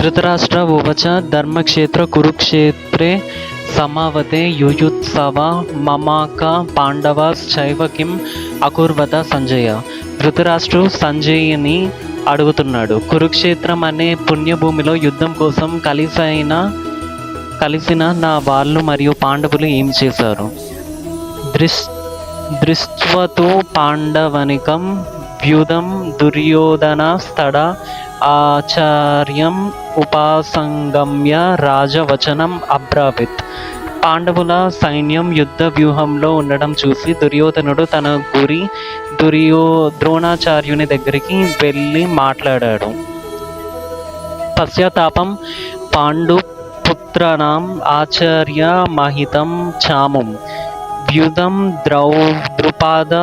ధృతరాష్ట్ర ఉవాచ ధర్మక్షేత్ర కురుక్షేత్రే సమావతే యుయుత్సవ మమాక పాండవశ్చైవ కిం అకుర్వత సంజయ. ధృతరాష్ట్రుడు సంజయుని అడుగుతున్నాడు, కురుక్షేత్రం అనే పుణ్యభూమిలో యుద్ధం కోసం కలిసిన నా వాళ్ళు మరియు పాండవులు ఏం చేశారు? దృష్ట్వతు పాండవనికం వ్యూధం దుర్యోధనస్తడ ఆచార్యం ఉపాసంగమ్య రాజవచనం అబ్రావిత్. పాండవుల సైన్యం యుద్ధ వ్యూహంలో ఉండడం చూసి దుర్యోధనుడు తన గురి ద్రోణాచార్యుని దగ్గరికి వెళ్ళి మాట్లాడాడు. పశ్చాత్తాపం పాండుపుత్రాణం ఆచార్య మహితం చాముం వ్యూధం ద్రుపద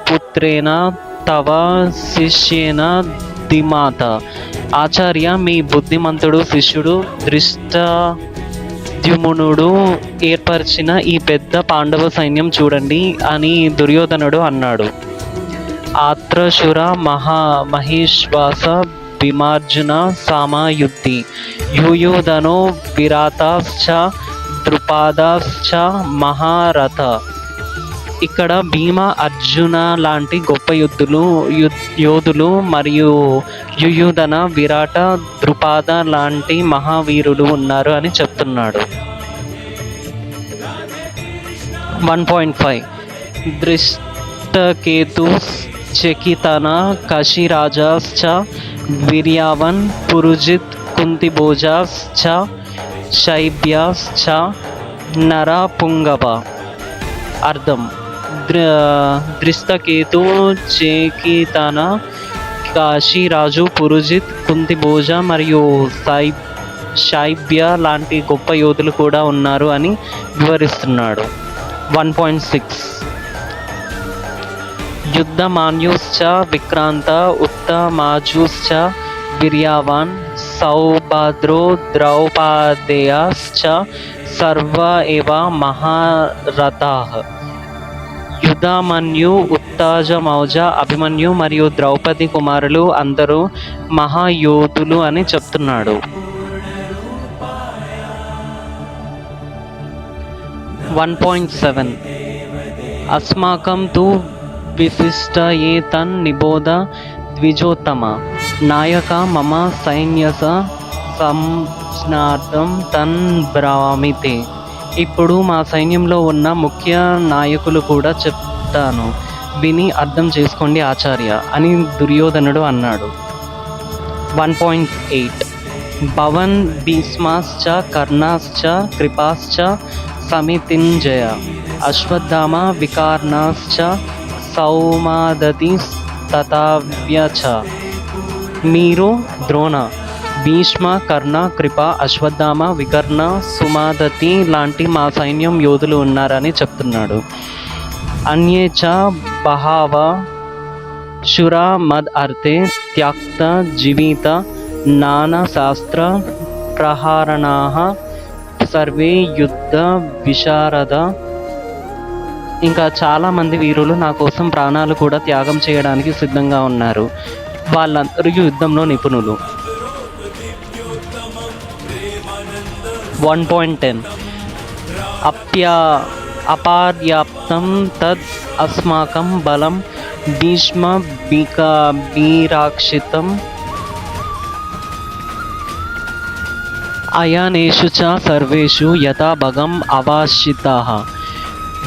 పుత్రేణ తవ శిష్యేన ధిమాత. ఆచార్య, మీ బుద్ధిమంతుడు శిష్యుడు ధృష్టద్యుమ్నుడు ఏర్పరిచిన ఈ పెద్ద పాండవ సైన్యం చూడండి అని దుర్యోధనుడు అన్నాడు. ఆత్రశుర మహేశ్వాస భీమార్జున సామయుద్ధి యూయుధనో విరాతాశ్చ ద్రుపదాశ్చ మహారథ. ఇక్కడ భీమ, అర్జున లాంటి గొప్ప యోధులు మరియు యుయుధన, విరాట, ద్రుపద లాంటి మహావీరులు ఉన్నారు అని చెప్తున్నాడు. 1.5 దృష్టకేతు చకితన కశిరాజాశ్చ వీర్యావన్ పురుజిత్ కుంతిభోజాశ్చ శైబ్యాశ్చ నరపుంగవ. అర్థం: దృష్టకేతు చేకితన కాశీరాజు పురుజిత్ కుంతిభోజ మరియు శైబ్య లాంటి గొప్ప యోధులు కూడా ఉన్నారు అని వివరిస్తున్నాడు. 1.6 యుద్ధమాన్యుశ్చ విక్రాంత ఉత్తమాజుశ్చ వీర్యావాన్ సౌభద్రో ద్రౌపదేయాశ్చ సర్వ ఏవ మహారథాః. యుధామన్యు, ఉత్తాజమౌజ, అభిమన్యు మరియు ద్రౌపది కుమారులు అందరూ మహాయోధులు అని చెప్తున్నాడు. 1.7 అస్మాకం తు విశిష్ట ఏ తన్ నిబోధ ద్విజోత్తమ నాయక మమ సైన్యస సంజ్ఞార్థం తన్ బ్రామితే. ఇప్పుడు మా సైన్యంలో ఉన్న ముఖ్య నాయకులు కూడా చెప్తాను, విని అర్థం చేసుకోండి ఆచార్య అని దుర్యోధనుడు అన్నాడు. 1.8 భవన్ భీష్మాశ్చ కర్ణాశ్చ కృపాశ్చ సమితింజయ అశ్వత్థామ వికర్ణాశ్చ సౌమాదతి తథావ్యచ. మీరు ద్రోణ, భీష్మ, కర్ణ, కృప, అశ్వత్థామ, వికర్ణ, సుమాదతి లాంటి మా సైన్యం యోధులు ఉన్నారని చెప్తున్నాడు. అన్యే చ బహవ శుర మద్ అర్థే త్యక్త జీవిత నానా శాస్త్ర ప్రహారణాః సర్వే యుద్ధ విశారద. ఇంకా చాలామంది వీరులు నా కోసం ప్రాణాలు కూడా త్యాగం చేయడానికి సిద్ధంగా ఉన్నారు. వాళ్ళందరూ యుద్ధంలో నిపుణులు. 1.10 అపర్యాప్తం తద్ అస్మాకం బలం భీష్మ బీరాక్షితం అయానేషు చ సర్వేషు యథా భగం అవాశితాః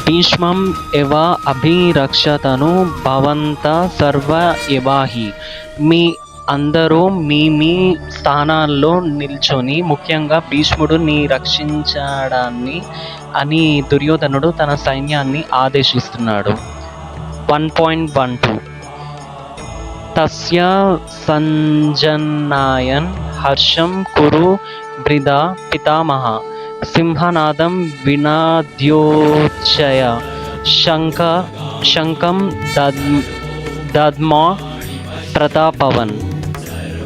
భీష్మం ఎవ అభిరక్షతను భవంత సర్వ ఎవాహి. మీ అందరూ మీ మీ స్థానాల్లో నిల్చొని, ముఖ్యంగా భీష్ముడు ని రక్షించడాన్ని అని దుర్యోధనుడు తన సైన్యాన్ని ఆదేశిస్తున్నాడు. 1.12 తస్య సంజన్నాయన్ హర్షం కురు భృద పితామహ సింహనాదం వినాద్యోచ్చయ శంఖం దద్మా ప్రతాపవన్.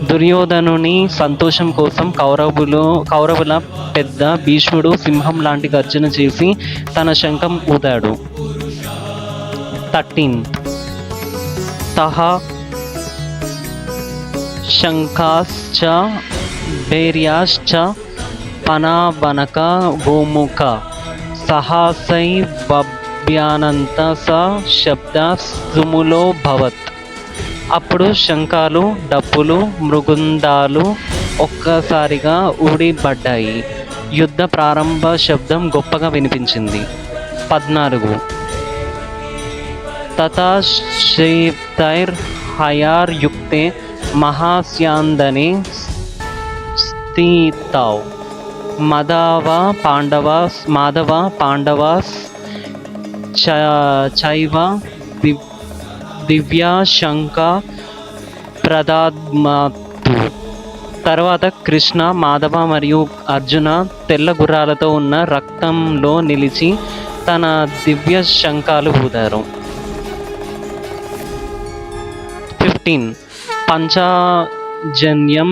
దుర్యోధనుని సంతోషం కోసం కౌరవుల పెద్ద భీష్ముడు సింహం లాంటి గర్జన చేసి తన శంఖం ఊదాడు. 13 తహ శంఖాశ్చ భైర్యాశ్చ పనావనక గోముఖ సహాసైవభ్యానంత స శబ్ద సుములో భవత్. అప్పుడు శంఖాలు, డప్పులు, మృగుండాలు ఒక్కసారిగా ఊడిపడ్డాయి. యుద్ధ ప్రారంభ శబ్దం గొప్పగా వినిపించింది. 14 తథా శైవ్తైర్ హయార్ యుక్తే మహాస్యాందనే స్థితౌ మాధవ పాండవాస్ చైవ దివ్యా శంఖ ప్రదాద్మాతు. తర్వాత కృష్ణ, మాధవ మరియు అర్జున తెల్ల గుర్రాలతో ఉన్న రక్తంలో నిలిచి తన దివ్య శంఖాలు ఊదారు. 15 పంచాజన్యం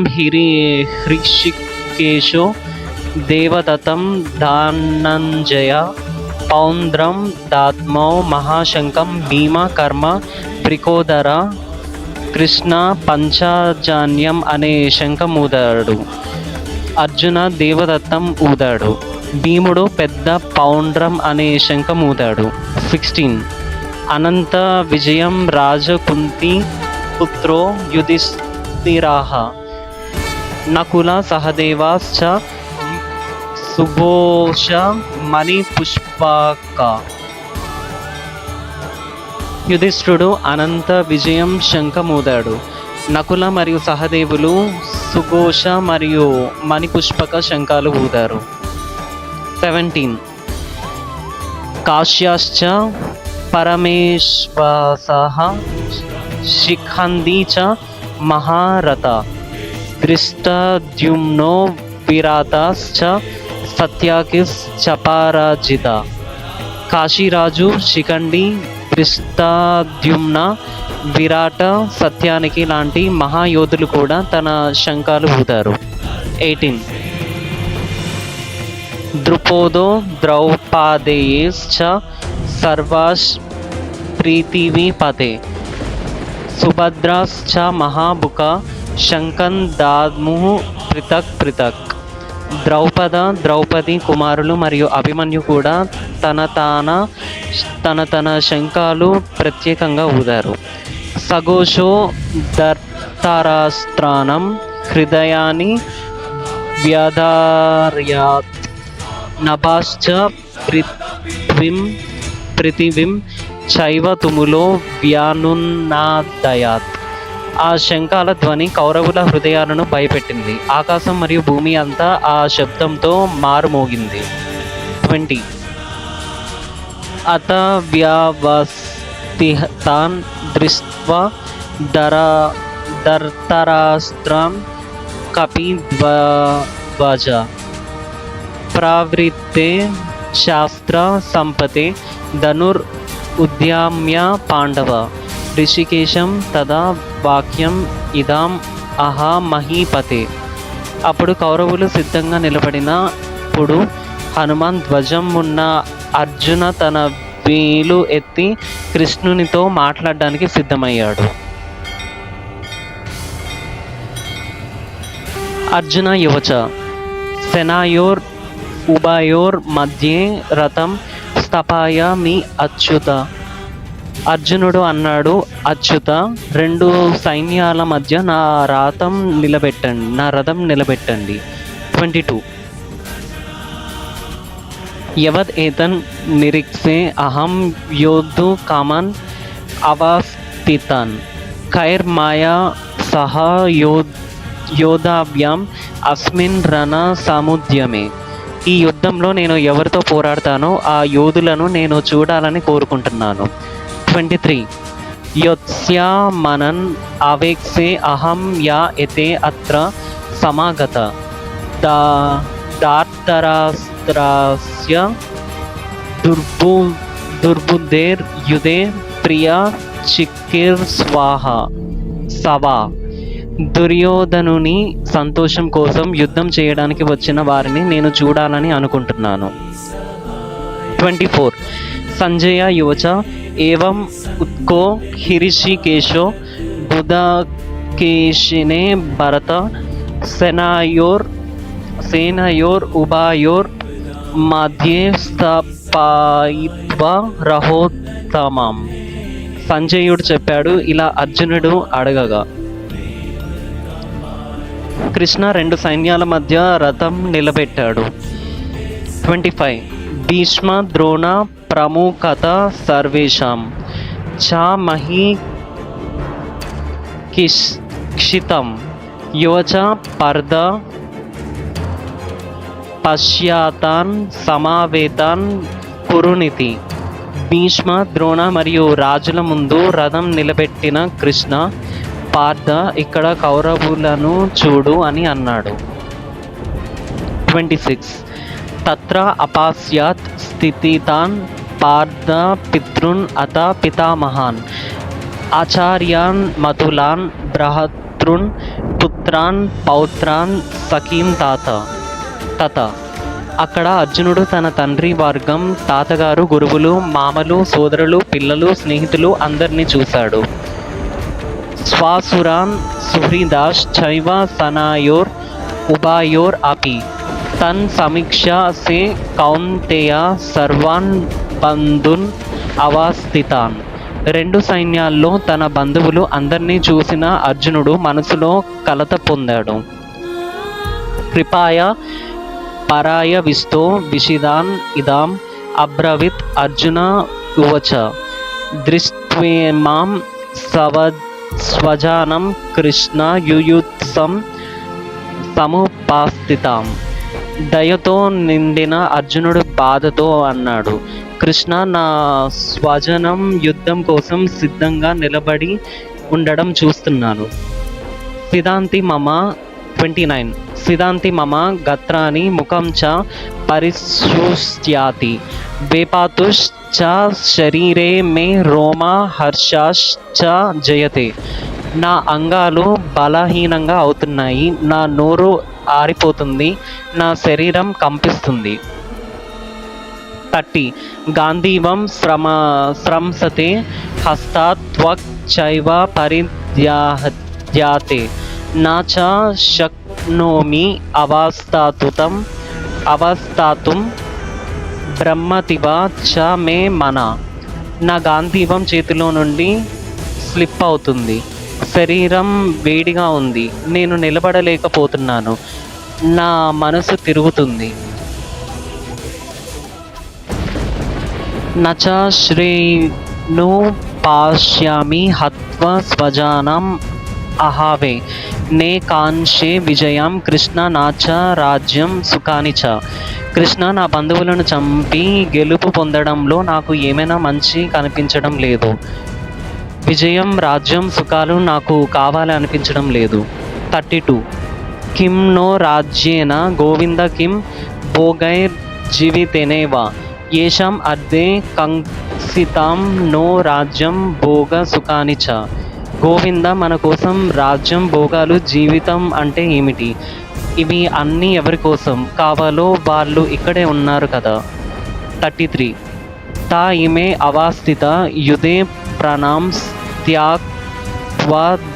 హృషికేశో దేవదత్తం ధనంజయ పౌండ్రం దాత్మౌ మహాశంఖం భీమ కర్మ ప్రికోదర. కృష్ణ పంచజన్యం అనే శంఖం ఊదాడు. అర్జున దేవదత్తం ఊదాడు. భీముడు పెద్ద పౌండ్రం అనే శంఖం ఊదాడు. 16 అనంత విజయం రాజకుంతి పుత్రో యుధిష్ఠిరాః నకుల సహదేవాశ్చ సుఘోష మణిపుష్పక. యుధిష్ఠుడు అనంత విజయం శంఖమూదాడు. నకుల మరియు సహదేవులు సుఘోష మరియు మణిపుష్పక శంఖాలు ఊదారు. 17 కాశ్యాశ్చ పరమేశ్వసః శిఖంది చ మహారథ దృష్టద్యుమ్నో విరాతాశ్చ సత్యాకిస్ చపరాజిత. కాశీరాజు, శిఖండి, దృష్టద్యుమ్న, విరాట, సత్యానికి లాంటి మహాయోధులు కూడా తన శంఖాలు ఊదారు. 18 ద్రుపదో ద్రౌపదేయశ్చ సర్వాస్ ప్రీతివిపతే సుభద్రాశ్చ మహాబుక శంఖం దాద్ముః పృథక్ పృథక్. ద్రౌపది కుమారులు మరియు అభిమన్యు కూడా తన శంఖాలు ప్రత్యేకంగా ఊదారు. సఘోషో దర్తరాస్త్రాణం హృదయాన్ని వ్యధారయాత్ నభాశ్చ పృథివీం చైవ తుములో వ్యానున్నాదయాత్. ఆ శంఖాల ధ్వని కౌరవుల హృదయాలను భయపెట్టింది. ఆకాశం మరియు భూమి అంతా ఆ శబ్దంతో మారుమోగింది. 20 అత వ్యవస్థితాన్ దృష్ట్వా దర్తరాస్త్రం కపిధ్వజ ప్రవృత్తే శాస్త్ర సంపతే ధనుర్ ఉద్యమ్య పాండవ ఋషికేశం తదా వాక్యం ఇదాం అహా మహీపతే. అప్పుడు కౌరవులు సిద్ధంగా నిలబడినప్పుడు హనుమాన్ ధ్వజం ఉన్న అర్జున తన వేలు ఎత్తి కృష్ణునితో మాట్లాడడానికి సిద్ధమయ్యాడు. అర్జున యువచ సేనాయోర్ ఉభయోర్ మధ్యే రథం స్థాపయ మీ అచ్యుత. అర్జునుడు అన్నాడు, అచ్యుత, రెండు సైన్యాల మధ్య నా రథం నిలబెట్టండి. 22 యవద్ ఏతన్ నిరీక్షే అహం యోద్ధు కామన్ అవస్థితాన్ ఖైర్ మాయా సహ యోధాభ్యాం అస్మిన్ రణ సముద్యమే. ఈ యుద్ధంలో నేను ఎవరితో పోరాడతానో ఆ యోధులను నేను చూడాలని కోరుకుంటున్నాను. 23 యోత్స్యామనన్ ఆవేక్షే అహం యా ఎతే అత్ర సమాగత దార్తరాస్త్రస్య దుర్బుద్ధేర్ యుధే ప్రియా చిక్కిర్ సవా. దుర్యోధనుని సంతోషం కోసం యుద్ధం చేయడానికి వచ్చిన వారిని నేను చూడాలని అనుకుంటున్నాను. 24 సంజయ యువచ ఏవం ఉత్కో హృషికేశో బుధకేశినే భరత సేనయోర్ ఉభయోర్ మధ్యే స్థాపయిత్వా రథోత్తమం. సంజయుడు చెప్పాడు ఇలా అర్జునుడు అడగగా. కృష్ణ రెండు సైన్యాల మధ్య రథం నిలబెట్టాడు. 25 భీష్మ ద్రోణ ప్రముఖత సర్వేషాం చ మహీ క్షితం యువచ పర్ద పశ్చాతాన్ సమావేతాన్ కురునితి. భీష్మ ద్రోణ మరియు రాజుల ముందు రథం నిలబెట్టిన కృష్ణ, పార్థ ఇక్కడ కౌరవులను చూడు అని అన్నాడు. 26 తత్ర అపాస్యాత్ స్థితితాన్ పార్థ పితృన్ అత పితామహాన్ ఆచార్యాన్ మతులాన్ భ్రాతృన్ పుత్రాన్ పౌత్రాన్ సఖీం తత. అక్కడ అర్జునుడు తన తండ్రి వర్గం, తాతగారు, గురువులు, మామలు, సోదరులు, పిల్లలు, స్నేహితులు అందరినీ చూశాడు. స్వాసురాన్ సుహృదాశ్ చైవ సనాయోర్ ఉభయోర్ అపి తన్ సమీక్ష సే కౌంతేయ సర్వాన్ బంధున్ అవస్థితాన్. రెండు సైన్యాల్లో తన బంధువులు అందరినీ చూసిన అర్జునుడు మనసులో కలత పొందాడు. కృపాయ పరాయ విస్తో విషిదాన్ ఇదాం అబ్రవిత్ అర్జున ఉవచ దృష్ట్వేమాం స్వజానం కృష్ణ యుయుత్సం సముపాస్థితాం. దయతో నిండిన అర్జునుడు బాధతో అన్నాడు, కృష్ణ, నా స్వజనం యుద్ధం కోసం సిద్ధంగా నిలబడి ఉండడం చూస్తున్నాను. సిద్ధాంతి మమ 29 సిద్ధాంతి మమ గత్రాని ముఖం చ పరిశుష్యాతి వేపాతుశ్చ శరీరే మే రోమ హర్షాశ్చ జయతే. నా అంగాలు బలహీనంగా అవుతున్నాయి, నా నోరు ఆరిపోతుంది, నా శరీరం కంపిస్తుంది. 30 గాంధీవం స్రంసతే హస్తాత్వక్ చైవ పరిద్యాతే నా చ శక్నోమి అవస్థాతుం బ్రహ్మతివా చ మే మన. నా గాంధీవం చేతిలో నుండి స్లిప్ అవుతుంది, శరీరం వేడిగా ఉంది, నేను నిలబడలేకపోతున్నాను, నా మనసు తిరుగుతుంది. నచ శ్రేణు పాశ్యామి హత్వా స్వజానం అహావే నే కాంక్షే విజయం కృష్ణ నాచ రాజ్యం సుఖాని చ. కృష్ణ, నా బంధువులను చంపి గెలుపు పొందడంలో నాకు ఏమైనా మంచి కనిపించడం లేదు. విజయం, రాజ్యం, సుఖాలు నాకు కావాలి అనిపించడం లేదు. 32 కిం నో రాజ్యేన గోవింద కిం భోగైర్ జీవితేనేవా ఏషాం అర్ధే కంసితాం నో రాజ్యం భోగ సుఖాని చ. గోవింద, మన కోసం రాజ్యం, భోగాలు, జీవితం అంటే ఏమిటి? ఇవి అన్నీ ఎవరి కోసం కావాలో వాళ్ళు ఇక్కడే ఉన్నారు కదా. 33 తా ఇమే అవాస్థిత యుధే ప్రణాంస్త్యాక్వా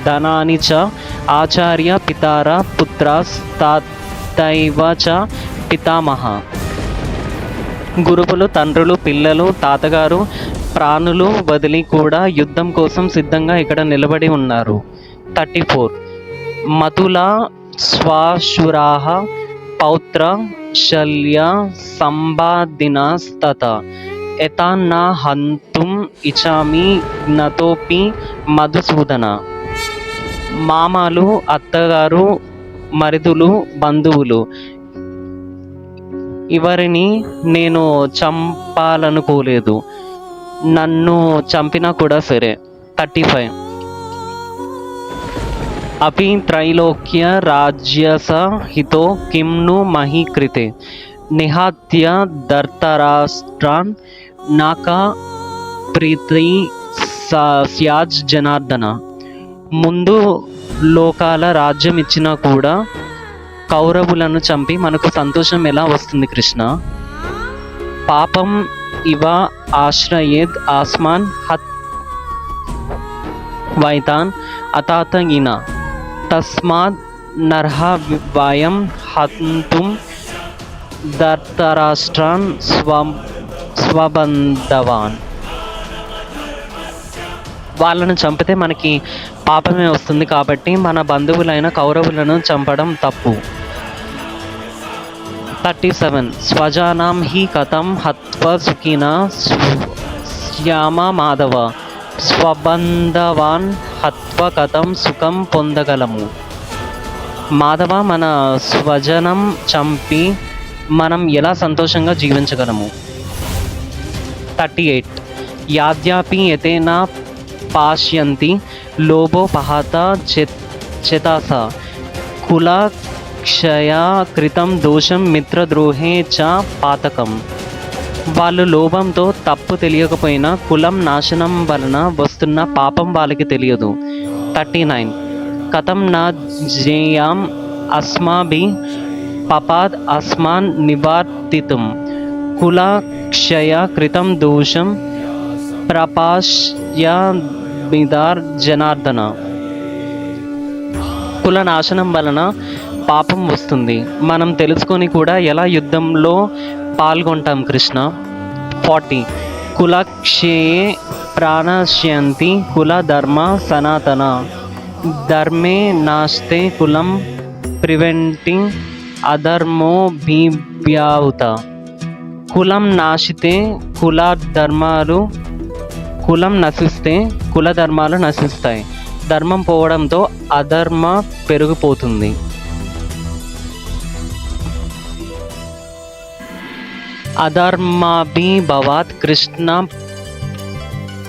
ధనాని చ ఆచార్య పితార పుత్రాస్తైవ చ పితామహ. గురువులు, తండ్రులు, పిల్లలు, తాతగారు, ప్రాణులు వదిలి కూడా యుద్ధం కోసం సిద్ధంగా ఇక్కడ నిలబడి ఉన్నారు. 34 మతుల శ్వాశురాహ పౌత్ర శల్య సంబాదినస్తత ఎతాన్నా హంతుం ఇచామి జ్ఞతోపి మధుసూదన. మామలు, అత్తగారు, మరిదులు, బంధువులు ఎవరిని నేను చంపాలనుకోలేదు, నన్ను చంపినా కూడా సరే. 35 అపి త్రైలోక్య రాజ్యస హితో కిం ను మహీ కృతే నిహాత్య ధర్తరాష్ట్రాన్ నాకా ప్రీతి స్యాజ్ జనార్దన. ముందు లోకాల రాజ్యం ఇచ్చినా కూడా కౌరవులను చంపి మనకు సంతోషం ఎలా వస్తుంది కృష్ణ? పాపం ఇవ ఆశ్రయేద్ ఆస్మాన్ హత్ వైతాన్ అతాతగిన తస్మాత్ నర్హ వయం హంతుం ధర్తరాష్ట్రాన్ స్వబంధవాన్. వాళ్ళను చంపితే మనకి పాపమే వస్తుంది, కాబట్టి మన బంధువులైన కౌరవులను చంపడం తప్పు. 37 స్వజానాం హి కథం హత్వా సుఖినా శ్యామ మాధవ స్వబంధవాన్ హత్వ కథం సుఖం పొందగలము. మాధవ, మన స్వజనం చంపి మనం ఎలా సంతోషంగా జీవించగలము. 38 యాద్యాపి యతేన పాశ్యంతి లోభోపహత చేతాస కులక్షయా కృతం దోషం మిత్రద్రోహే చ పాతకం. వాళ్ళు లోభంతో తప్పు తెలియకపోయినా కులం నాశనం వలన వస్తున్న పాపం వాళ్ళకి తెలియదు. 39 కథం నా జ్ఞేయం అస్మాభి పపాద్ అస్మాన్ నివర్తితుం కులక్షయ కృతం దోషం ప్రపాశ్యమిదార్ జనార్దన. కుల నాశనం వలన పాపం వస్తుంది, మనం తెలుసుకొని కూడా ఎలా యుద్ధంలో పాల్గొంటాం కృష్ణ. 40 కులక్షయే ప్రాణశ్యంతి కుల ధర్మ సనాతన ధర్మే నాస్తే కులం ప్రివెంటింగ్ అధర్మో భీవ్యాహుత. కులం నశిస్తే కుల ధర్మాలు నశిస్తాయి, ధర్మం పోవడంతో అధర్మ పెరిగిపోతుంది. అధర్మాభిభవాత్ కృష్ణ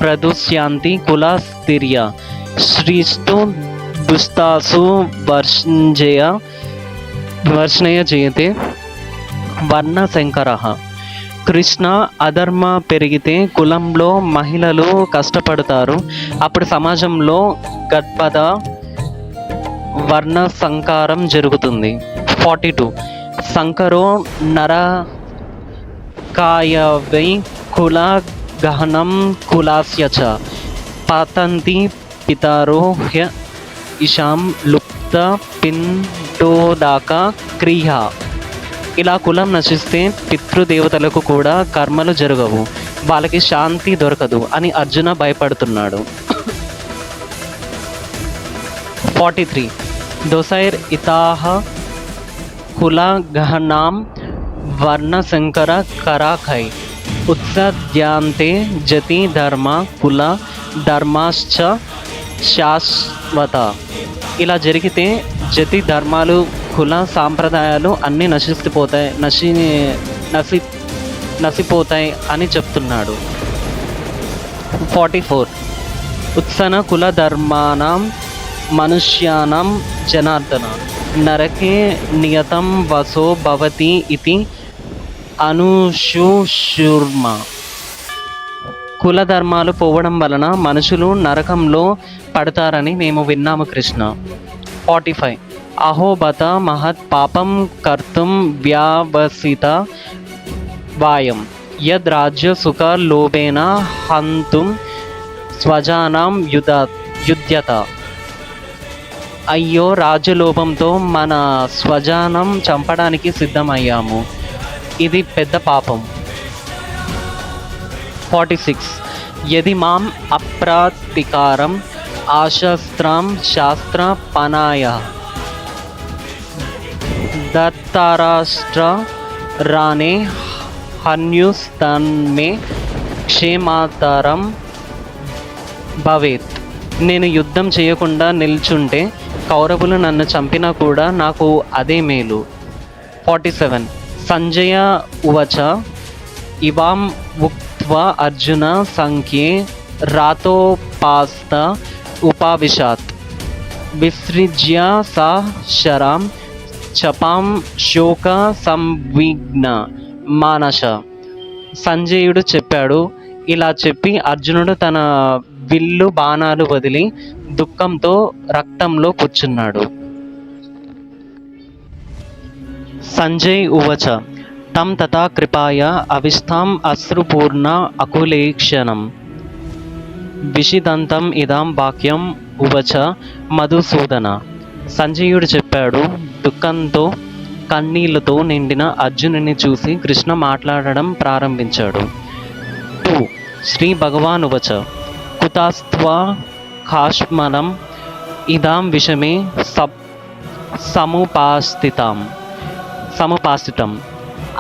ప్రదుశ్యాంతి కుల స్థిర్య శ్రీస్తు దుస్తాసు వర్షణయ జయతే వర్ణశంకర. కృష్ణ, అధర్మ పెరిగితే కులంలో మహిళలు కష్టపడతారు, అప్పుడు సమాజంలో గద్బద వర్ణ సంకారం జరుగుతుంది. 42 సంకరో నరకాయవై కుల గహనం కులాస్య చ పతంతి పితరో హ్య ఇషాం లుప్త పిండోదాక క్రియ. ఇలా కులం నశిస్తే పితృదేవతలకు కూడా కర్మలు జరగవు, వాళ్ళకి శాంతి దొరకదు అని అర్జున భయపడుతున్నాడు. 43 దోసైర్ ఇతాహ కుల గహనాం వర్ణశంకర కరాఖై ఉత్సద్యాంతే జతి ధర్మ కుల ధర్మాశ్చ శాశ్వత. ఇలా జరిగితే జతి ధర్మాలు కుల సాంప్రదాయాలు అన్నీ నశిపోతాయి అని చెప్తున్నాడు. 44 ఉత్సన కుల ధర్మానాం మనుష్యానాం జనార్దన నరకే నియతం వసో భవతి ఇతి అనుశుశూర్మ. కుల ధర్మాలు పోవడం వలన మనుషులు నరకంలో పడతారని మేము విన్నాము కృష్ణ. 45 అహోబత మహత్ పాపం కర్తుం వ్యావసిత వాయం యద్ రాజ్య సుఖ లోభేన హంతుం స్వజానాం యుధ్యత. అయ్యో, రాజ్యలోభంతో మన స్వజానం చంపడానికి సిద్ధమయ్యాము, ఇది పెద్ద పాపం. 46 యది మాం అప్రతీకారం ఆశస్త్రం శాస్త్ర పనాయ దత్తరాష్ట్ర రాణే హన్యుస్తన్మే క్షేమాతరం భవేత్. నేను యుద్ధం చేయకుండా నిల్చుంటే కౌరవులు నన్ను చంపినా కూడా నాకు అదే మేలు. 47 సంజయ ఉవచ ఇవాం ఉక్త్వా అర్జున సంఖ్యే రాతోపాస్త ఉపావిశాత్ విసృజ్య సా శరాం చపాం శోక సంవిఘ్న మానస. సంజయుడు చెప్పాడు. ఇలా చెప్పి అర్జునుడు తన విల్లు బాణాలు వదిలి దుఃఖంతో రక్తంలో కూర్చున్నాడు. సంజయ్ ఉవచ తం తథా కృపాయ అవిస్థాం అశ్రుపూర్ణ అకులేక్షణం విషిదంతం ఇదాం వాక్యం ఉవచ మధుసూదన. సంజయుడు చెప్పాడు. దుఃఖంతో కన్నీళ్లతో నిండిన అర్జునుని చూసి కృష్ణ మాట్లాడడం ప్రారంభించాడు. 2 శ్రీ భగవానువచ కుతస్త్వా కాష్మలం ఇదాం విషమే సముపాస్థితం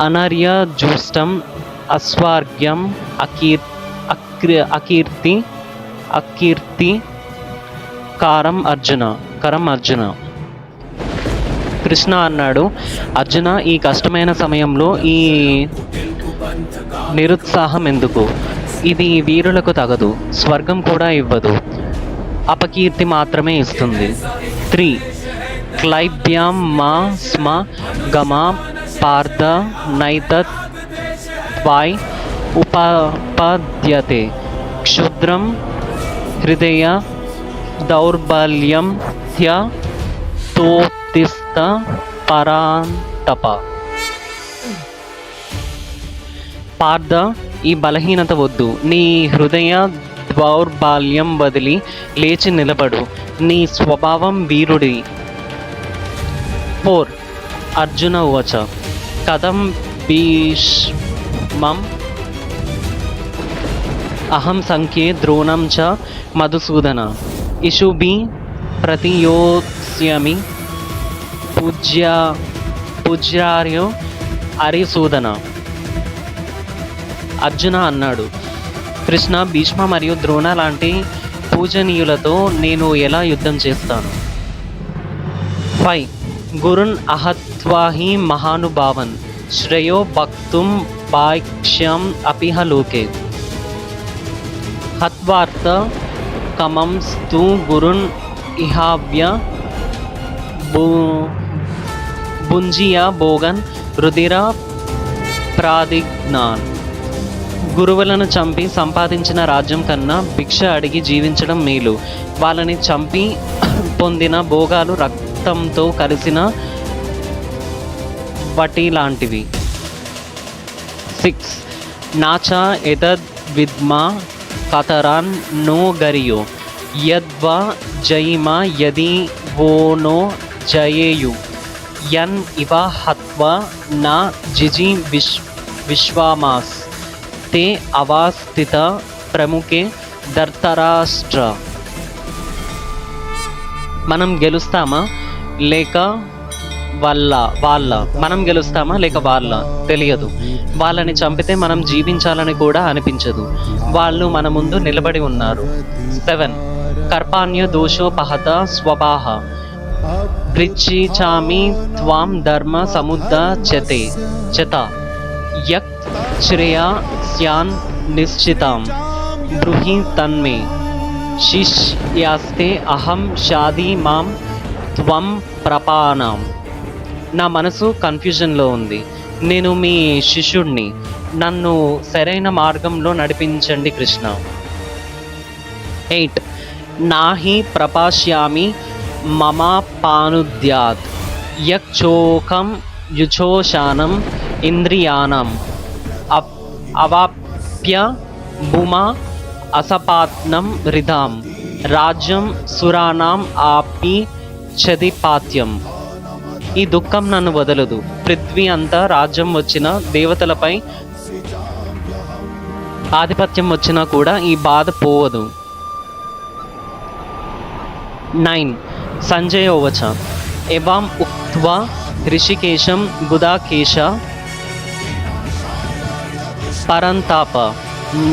అనర్యజుష్టం అస్వర్గ్యం అకీర్తి కరం అర్జున. కృష్ణ అన్నాడు, అర్జున, ఈ కష్టమైన సమయంలో ఈ నిరుత్సాహం ఎందుకు? ఇది వీరులకు తగదు, స్వర్గం కూడా ఇవ్వదు, అపకీర్తి మాత్రమే ఇస్తుంది. 3 క్లైబ్యాం మా స్మ గమా పార్థ నైతత్ త్వాయ్ ఉపపద్యతే క్షుద్రం హృదయ దౌర్బల్యం తోతిస్త పరాంతప. పార్థ, ఈ బలహీనత వద్దు, నీ హృదయ దౌర్బల్యం వదిలి లేచి నిలబడు, నీ స్వభావం వీరుడి. 4 అర్జున ఉవాచ కథం భీష్మం అహం సంఖ్యే ద్రోణం చ మధుసూదన ఇషుభి ప్రతియోత్స్యామి పూజ్యార్యో హరిసూదన. అర్జున అన్నాడు, కృష్ణ, భీష్మ మరియు ద్రోణ లాంటి పూజనీయులతో నేను ఎలా యుద్ధం చేస్తాను? 5 గురున్ అహత్వాహి మహానుభావన్ శ్రేయో భక్తుం భాక్ష్యం అపిహ లోకే హత్వార్థ కమంస్తు గురున్ ఇహావ్య భుంజియ భోగన్ రుధిర ప్రాదిజ్ఞాన్. గురువులను చంపి సంపాదించిన రాజ్యం కన్నా భిక్ష అడిగి జీవించడం మేలు. వాళ్ళని చంపి పొందిన భోగాలు రక్తంతో కలిసిన వటి లాంటివి. 6 నాచా ఎతద్ విద్మా కతరాన్ నో గరియో యద్వా జయిమా యది వో నో జయేయు యన్ ఇవ హత్వా నా జిజి విశ్వామాస్ తే అవాస్థిత ప్రముఖే ధర్తరాష్ట్ర. మనం గెలుస్తామా లేక మనం గెలుస్తామా లేక వాళ్ళ తెలియదు. వాళ్ళని చంపితే మనం జీవించాలని కూడా అనిపించదు. వాళ్ళు మన ముందు నిలబడి ఉన్నారు. 7 కర్పాణ్య దోషోపహత స్వభాహ పృచ్ఛామి త్వాం ధర్మ సముద్ద చెత యక్ శ్రేయా స్యాన్ నిశ్చితాం బ్రూహి తన్మే శిష్యాస్తే అహం షాది మాం త్వం ప్రపానాం. నా మనసు కన్ఫ్యూజన్లో ఉంది, నేను మీ శిష్యుడిని, నన్ను సరైన మార్గంలో నడిపించండి కృష్ణ. 8 నాహి ప్రపాశ్యామి మమ పానుద్యాత్ యక్షోకం యుచోశానం ఇంద్రియాణం అవాప్య భూమా అసపాత్నం రిధాం రాజ్యం సురాణం ఆపి చదిపాత్యం. ఈ దుఃఖం నన్ను వదలదు. పృథ్వీ అంతా రాజ్యం వచ్చినా, దేవతలపై ఆధిపత్యం వచ్చినా కూడా ఈ బాధ పోవదు. 9 సంజయ ఉవాచ ఎవాం ఉక్త్వా ఋషికేశం గుదాకేశ పరంతాప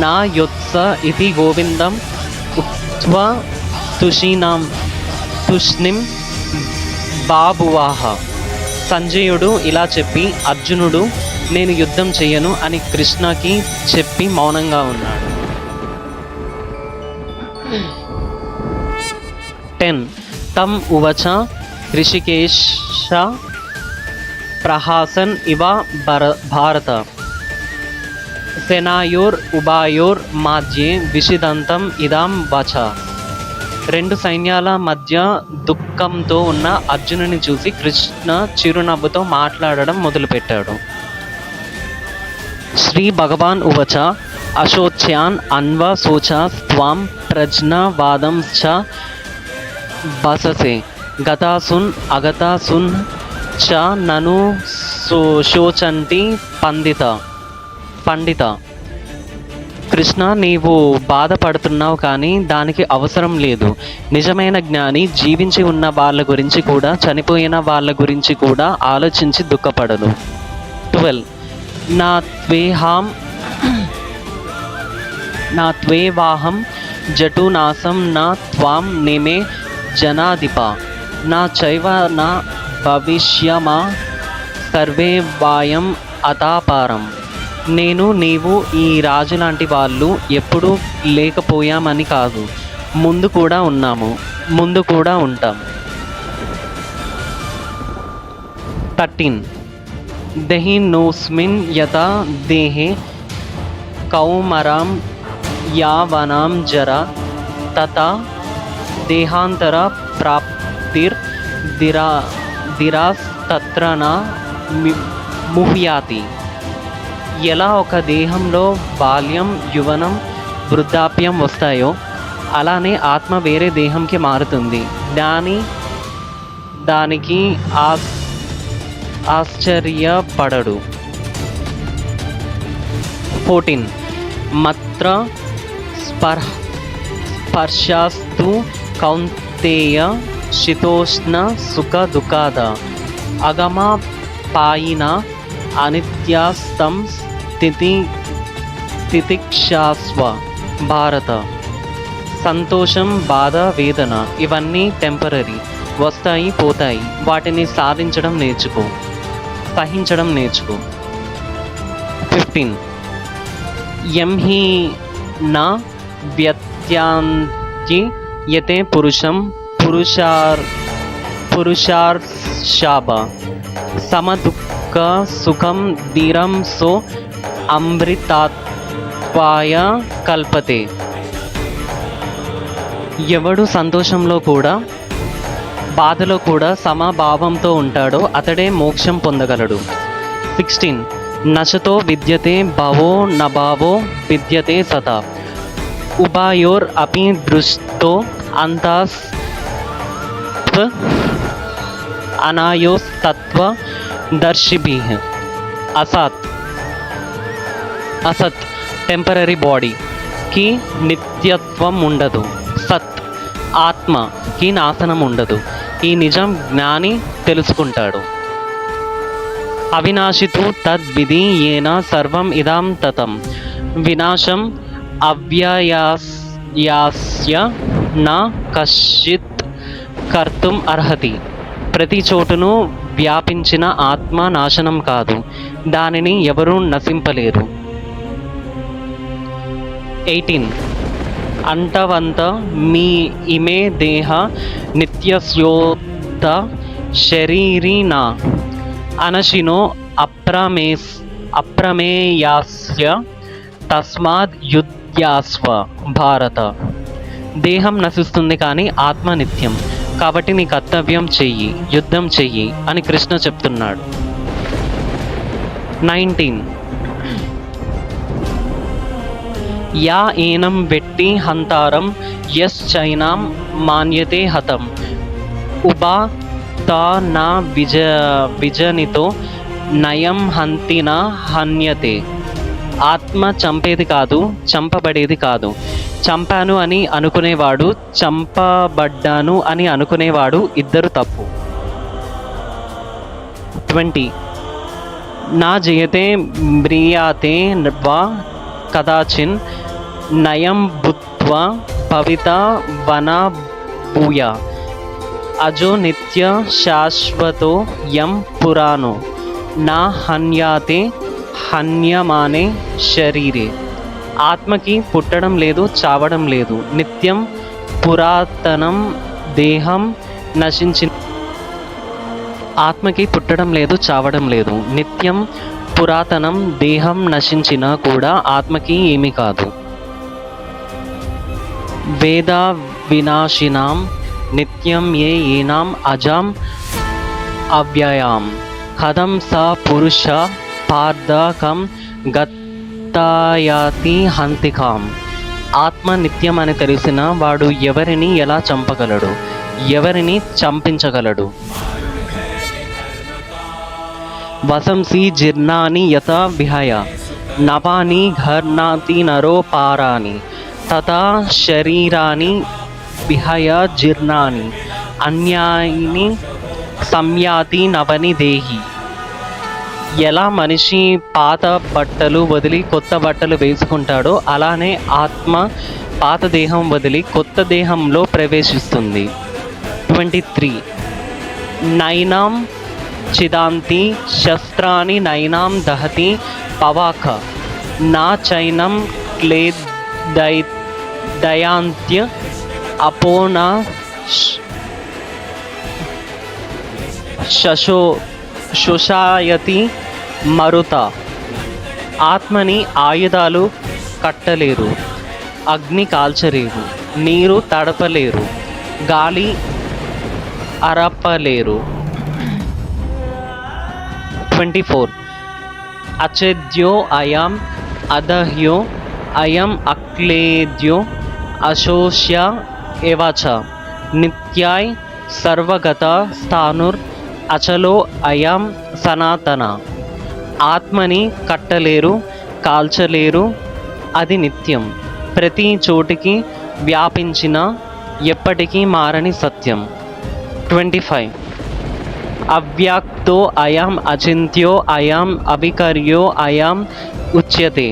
నా యొత్స ఇతి గోవిందం ఉక్త్వా తుష్ణిం బాబువాహ. సంజయుడు ఇలా చెప్పి, అర్జునుడు నేను యుద్ధం చెయ్యను అని కృష్ణకి చెప్పి మౌనంగా ఉన్నాడు. 10 తం ఉవచ ఋషికేశ ప్రహాసన్ ఇవ భారత సేనాయోర్ ఉభయోర్ మధ్యే విషిదంతం ఇదాం వచ. 2 సైన్యాల మధ్య దుఃఖంతో ఉన్న అర్జునుని చూసి కృష్ణ చిరునవ్వుతో మాట్లాడడం మొదలుపెట్టాడు. శ్రీ భగవాన్ ఉవచ అశోచ్యాన్ అన్వ శోచ త్వాం ప్రజ్ఞావాదం చ బససే గతాసున్ అగతాసున్ చ నను శోచంటి పండిత. కృష్ణ, నీవు బాధపడుతున్నావు కానీ దానికి అవసరం లేదు. నిజమైన జ్ఞాని జీవించి ఉన్న వాళ్ళ గురించి కూడా చనిపోయిన వాళ్ళ గురించి కూడా ఆలోచించి దుఃఖపడదు. 12. నా త్వేవాహం జటునాసం నా త్వాం నిమే జనాధిప నా చైవ నా భవిష్యమా సర్వే వాయం అతాపారం. నేను నీవు ఈ రాజు లాంటి వాళ్ళు ఎప్పుడూ లేకపోయామని కాదు, ముందు కూడా ఉన్నాము, ముందు కూడా ఉంటాం. 13. దహినోస్మిన్ యథా దేహే కౌమరాం యావనాం జరా తథా దేహాంతర ప్రాప్తిర్ దిరాస్ తత్ర నా ముహ్యాతి. ఎలా ఒక దేహంలో బాల్యం, యవ్వనం, వృద్ధాప్యం వస్తాయో అలానే ఆత్మ వేరే దేహంకి మారుతుంది. దానికి ఆశ్చర్యపడడు. 14. మత్ర స్పర్శాస్తు కౌంతేయ శీతోష్ణ సుఖ దుఃఖాద అగమ పాయిన అనిత్యాస్తం తితిక్షాస్వ భారత. సంతోషం, బాధ, వేదన ఇవన్నీ టెంపరరీ, వస్తాయి పోతాయి. వాటిని సాధించడం నేర్చుకో, సహించడం నేర్చుకో. 15. యం హి నా వ్యత్యాంతి యతే పురుషార్షాభ సమదుఃఖ సుఖం ధీరం సో అమృతాత్వాయ కల్పతే. ఎవడు సంతోషంలో కూడా బాధలో కూడా సమభావంతో ఉంటాడో అతడే మోక్షం పొందగలడు. 16. నశతో విద్యతే భవో నభావో విద్యతే సతా ఉభయోర్ అపి దృష్టో అంతాస్ అనాయోస్తత్వ దర్శిభిః. అసత్ టెంపరరీ బాడీకి నిత్యత్వం ఉండదు. సత్ ఆత్మకి నాశనం ఉండదు. ఈ నిజం జ్ఞాని తెలుసుకుంటాడు. అవినాశితు తద్విధి ఏన సర్వం ఇదం తతం వినాశం అవ్యయాస్య నా కశ్చిత్ కర్తుం అర్హతి. ప్రతి చోటును వ్యాపించిన ఆత్మ నాశనం కాదు, దానిని ఎవరూ నశింపలేరు. 18. అంటవంత మీ ఇమే దేహ నిత్యస్యోత శరీరినా అనశినో అప్రమేయాస్య తస్మాద్ యుధ్యాస్వ భారత. దేహం నశిస్తుంది కానీ ఆత్మ నిత్యం, కాబట్టి నీ కర్తవ్యం చెయ్యి, యుద్ధం చెయ్యి అని కృష్ణ చెప్తున్నాడు. 19. యా ఏనం వెట్టి హంతారం యశ్చైనాం మాన్యతే హతం ఉబా తా నా విజనితో నయం హంతిన హన్యతే. ఆత్మ చంపేది కాదు, చంపబడేది కాదు. చంపాను అని అనుకునేవాడు, చంపబడ్డాను అని అనుకునేవాడు ఇద్దరు తప్పు. 20. నా జయతే మ్రియాతే వా కదాచిన్ నయం భూత్వా భవిత వన భూయ అజో నిత్య శాశ్వతో యం పురాణో నా హన్యాతే హన్యమానే శరీరే. ఆత్మకి పుట్టడం లేదు, చావడం లేదు. నిత్యం పురాతనం దేహం నశించిన ఆత్మకి పుట్టడం లేదు, చావడం లేదు. నిత్యం పురాతనం దేహం నశించినా కూడా ఆత్మకి ఏమీ కాదు. వేద వినాశినాం నిత్యం ఏ ఏనాం అజాం అవ్యయాం కథం సా పురుష పార్థకం గత్తాయాతి హంతికాం. ఆత్మ నిత్యం అని తెలిసిన వాడు ఎవరిని ఎలా చంపగలడు? ఎవరిని చంపించగలడు? వసంసి జీర్ణాని యత విహయ నవాని ఘర్నాతి నరో పారాని తథా శరీరాని విహయ జీర్ణాని అన్యాయిని సంయాతి నవని దేహి. ఎలా మనిషి పాత బట్టలు వదిలి కొత్త బట్టలు వేసుకుంటాడో అలానే ఆత్మ పాత దేహం వదిలి కొత్త దేహంలో ప్రవేశిస్తుంది. 23. నైనాం చిదాంతి శస్త్రాన్ని నైనాం దహతి పవాక నా చైనం క్లేదయాంత్య అపోనా శోషాయతి మరుత. ఆత్మని ఆయుధాలు కట్టలేరు, అగ్ని కాల్చలేరు, నీరు తడపలేరు, గాలి అరపలేరు. 24. అచేద్యో అయం అదహ్యో అయం అక్లేద్యో అశోష్య ఏవచ నిత్యాయ్ సర్వగత స్థానుర్ అచలో అయం సనాతన. ఆత్మని కట్టలేరు, కాల్చలేరు, అది నిత్యం, ప్రతి చోటికి వ్యాపించిన ఎప్పటికీ మారని సత్యం. 25. అవ్యక్తో అయం అచింత్యో అయం అవికర్యో అయం ఉచ్యతే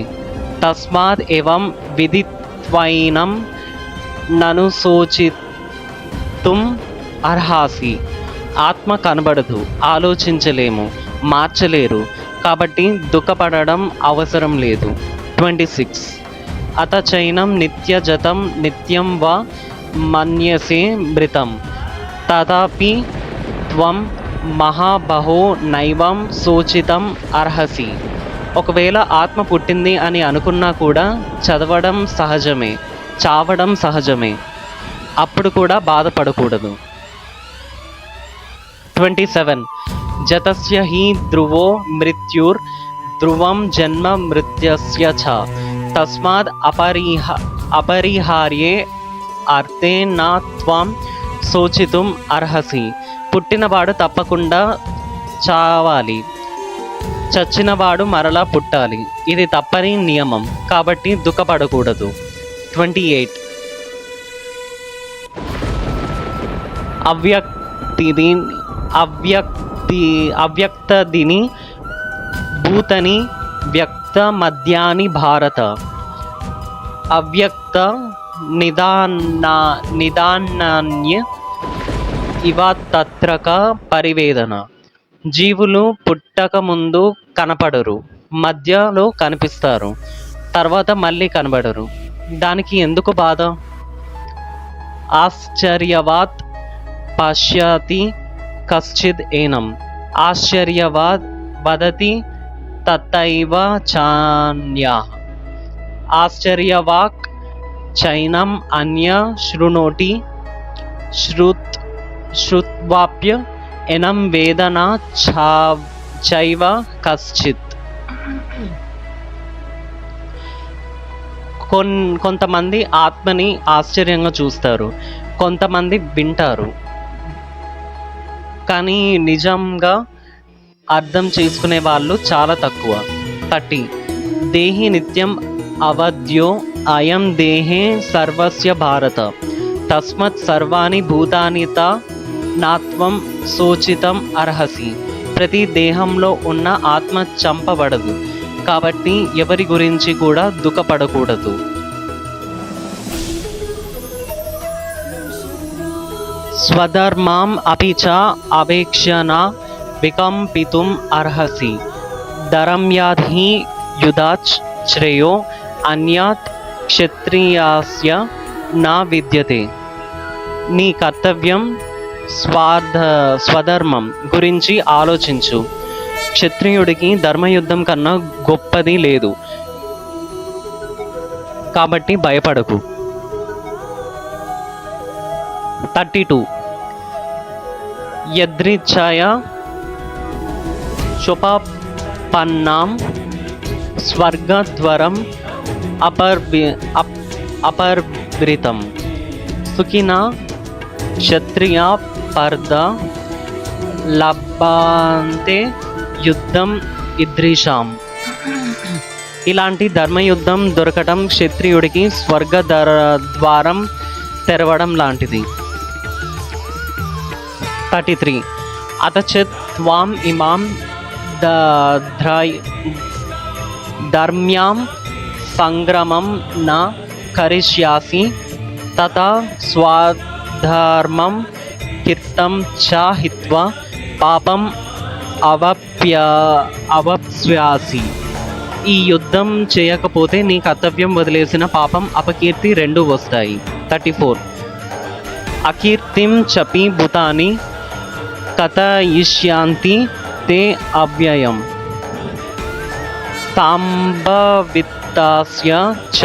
తస్మాత్ ఏవం విదిత్వైనం నను శోచితుం అర్హాసి. ఆత్మ కనబడదు, ఆలోచించలేము, మార్చలేరు, కాబట్టి దుఃఖపడడం అవసరం లేదు. 26. అత చైనం నిత్యజతం నిత్యం వా మన్యసే మృతం తథాపి త్వం మహాబహో నైవం శోచితం అర్హసి. ఒకవేళ ఆత్మ పుట్టింది అని అనుకున్నా కూడా చదవడం సహజమే, చావడం సహజమే, అప్పుడు కూడా బాధపడకూడదు. 27. జతస్య హి ధ్రువో మృత్యుర్ ధ్రువం జన్మ మృత్యస్య చ తస్మాద్ అపరిహార్యే అర్థే నా త్వం శోచితుం అర్హసి. పుట్టినవాడు తప్పకుండా చావాలి, చచ్చినవాడు మరలా పుట్టాలి, ఇది తప్పని నియమం, కాబట్టి దుఃఖపడకూడదు. 28. అవ్యక్తదిని భూతని వ్యక్త మధ్యాని భారత. అవ్యక్త నిదానాన్య ఇవ తత్రక పరివేదన. జీవులు పుట్టక ముందు కనపడరు, మధ్యలో కనిపిస్తారు, తర్వాత మళ్ళీ కనబడరు, దానికి ఎందుకు బాధ? ఆశ్చర్యవాత్ పశ్యతి కశ్చిద్ ఏనం ఆశ్చర్యవాద్ వదతి తథైవ చాన్యః. ఆశ్చర్యవాక్ చైనం అన్య శృణోతి శ్రుత్వాప్య ఎనం వేదన చైవ కశ్చిత్. కొంతమంది ఆత్మని ఆశ్చర్యంగా చూస్తారు, కొంతమంది వింటారు, కానీ నిజంగా అర్థం చేసుకునే వాళ్ళు చాలా తక్కువ. 30. దేహి నిత్యం అవధ్యో అయం దేహే సర్వస్య భారత తస్మత్ సర్వాణి భూతానిత నాత్వం శోచితం అర్హసి. ప్రతి దేహంలో ఉన్న ఆత్మ చంపబడదు, కాబట్టి ఎవరి గురించి కూడా దుఃఖపడకూడదు. స్వధర్మాం అపి చ అవేక్ష్య న వికంపితుం అర్హసి. ధర్మ్యాధి యుధాచ్ శ్రేయో అన్యాత్ క్షత్రియాస్య నా విద్యతే. నీ కర్తవ్యం స్వధర్మం గురించి ఆలోచించు. క్షత్రియుడికి ధర్మయుద్ధం కన్నా గొప్పది లేదు, కాబట్టి భయపడకు. 32. యదృచ్ఛయ శుపపన్నాం స్వర్గద్వరం అపర్వృతం సుఖినా క్షత్రియ పర్ద లభంతే యుద్ధం ఇద్రీషాం. ఇలాంటి ధర్మయుద్ధం దొరకటం క్షత్రియుడికి స్వర్గ ద్వారం తెరవడం లాంటిది. 33 అతచేత్ త్వాం ఇమాం ధర్మ్యాం సంగ్రమం న కరిష్యాసి తథా స్వధర్మం కీర్తం చ హిత్వా పాపం అవప్స్యాసి. ఈ యుద్ధం చేయకపోతే నీ కర్తవ్యం వదిలేసిన పాపం అపకీర్తి రెండూ వస్తాయి. 34 అకీర్తిం చపి భూతాని కథయిష్యాంతి తే అవ్యయం సంభవితాస్య చ